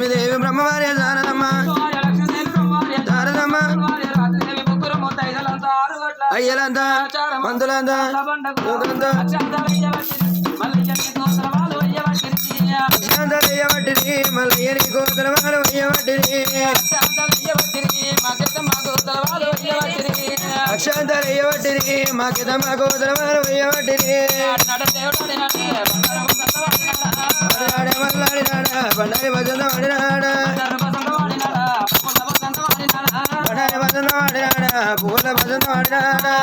లక్ష్మీదేవి బ్రహ్మవారి శారదమ్మ శారదమ్మ అయ్యలంతా మందులంతా యువకులంతా అక్షాంతరయ్యబట్టిరి మల్లయ్యని కోతలవారు అయ్యబట్టిరి అక్షాంతరయ్యబట్టిరి మాకిదమ్మ కోతలవారు అయ్యబట్టిరి మల్లాడినాడా బండారి భజన వాడినాడా బండారి భజన వాడినాడా పూల భజన వాడినాడా